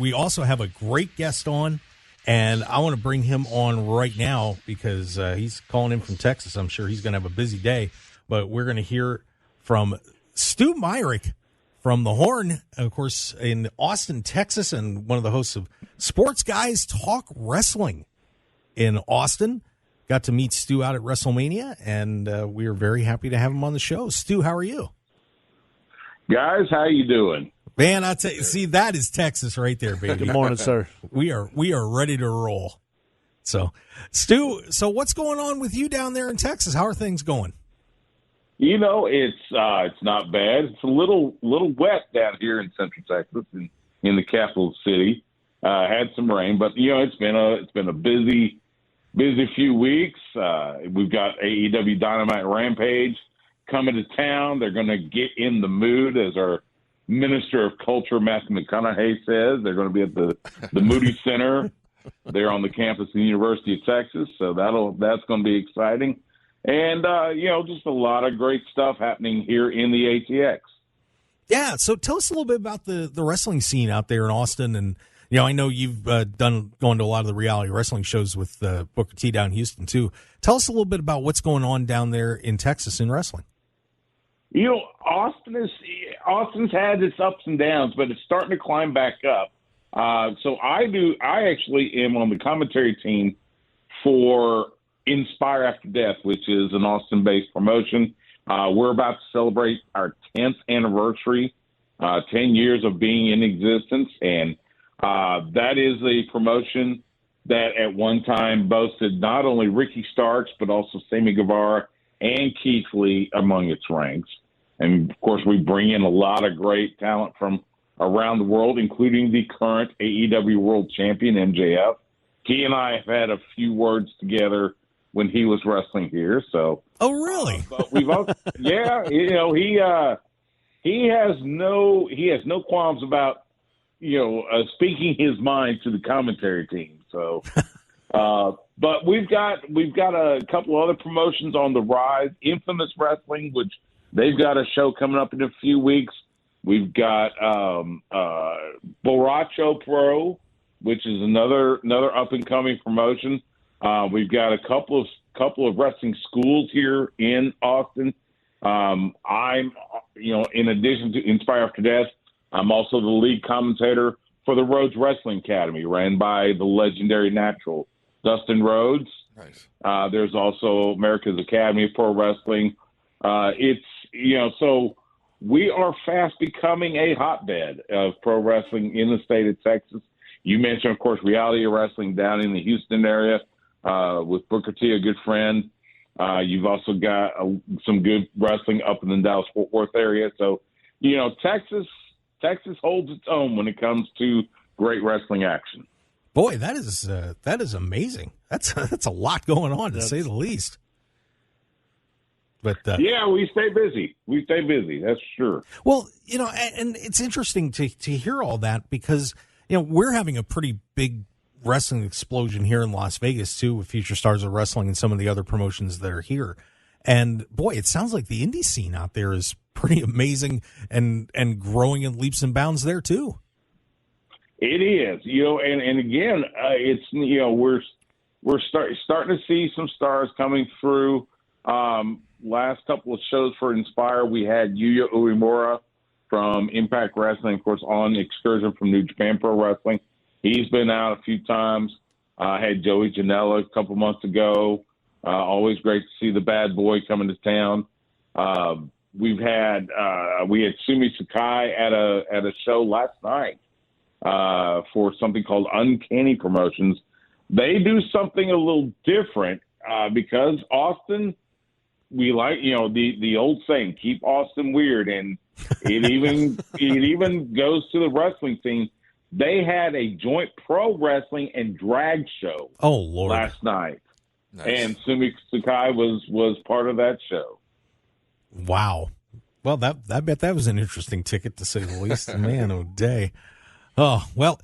We also have a great guest on, and I want to bring him on right now because he's calling in from Texas. I'm sure he's going to have a busy day, but we're going to hear from Stu Myrick from the Horn, of course, in Austin, Texas, and one of the hosts of Sports Guys Talk Wrestling in Austin. Got to meet Stu out at WrestleMania, and we are very happy to have him on the show. Stu, how are you? Guys, how you doing? Man, I tell you, see, that is Texas right there, baby. Good morning, sir. We are ready to roll. So, Stu, what's going on with you down there in Texas? How are things going? You know, it's not bad. It's a little wet down here in Central Texas, in the capital city. Had some rain, but it's been a busy few weeks. We've got AEW Dynamite Rampage coming to town. They're going to get in the mood, as our Minister of Culture, Matthew McConaughey, says. They're going to be at the Moody Center. They're on the campus of the University of Texas, so that's going to be exciting. And, just a lot of great stuff happening here in the ATX. Yeah, so tell us a little bit about the wrestling scene out there in Austin. And, I know you've gone to a lot of the reality wrestling shows with Booker T down in Houston, too. Tell us a little bit about what's going on down there in Texas in wrestling. Austin's had its ups and downs, but it's starting to climb back up. So I actually am on the commentary team for Inspire After Death, which is an Austin-based promotion. We're about to celebrate our 10th anniversary, 10 years of being in existence, and that is a promotion that at one time boasted not only Ricky Starks, but also Sammy Guevara and Keith Lee among its ranks. And, of course, we bring in a lot of great talent from around the world, including the current AEW World Champion, MJF. He and I have had a few words together when he was wrestling here. So, oh, really? But we've also, yeah, he has no qualms about speaking his mind to the commentary team. So, but we've got a couple of other promotions on the rise. Infamous Wrestling, which they've got a show coming up in a few weeks. We've got Borracho Pro, which is another up and coming promotion. We've got a couple of wrestling schools here in Austin. I'm in addition to Inspire After Death, I'm also the lead commentator for the Rhodes Wrestling Academy, ran by the legendary natural Dustin Rhodes. Nice. There's also America's Academy of Pro Wrestling. So we are fast becoming a hotbed of pro wrestling in the state of Texas. You mentioned, of course, reality wrestling down in the Houston area with Booker T, a good friend. You've also got some good wrestling up in the Dallas-Fort Worth area. So, Texas holds its own when it comes to great wrestling action. Boy, that is amazing. That's a lot going on, to say the least. But yeah, we stay busy. That's sure. Well, and it's interesting to hear all that because we're having a pretty big wrestling explosion here in Las Vegas too, with Future Stars of Wrestling and some of the other promotions that are here. And boy, it sounds like the indie scene out there is pretty amazing and growing in leaps and bounds there too. It is, and again, it's we're starting to see some stars coming through. Last couple of shows for Inspire, we had Yuya Uemura from Impact Wrestling, of course, on excursion from New Japan Pro Wrestling. He's been out a few times. I had Joey Janela a couple months ago. Always great to see the bad boy coming to town. We had Sumi Sakai at a show last night for something called Uncanny Promotions. They do something a little different because Austin, we like, the old saying, keep Austin weird, and it even goes to the wrestling scene. They had a joint pro wrestling and drag show last night. Nice. And Sumi Sakai was part of that show. Wow. Well, I bet that was an interesting ticket, to say the least. Man, oh day. Oh, well,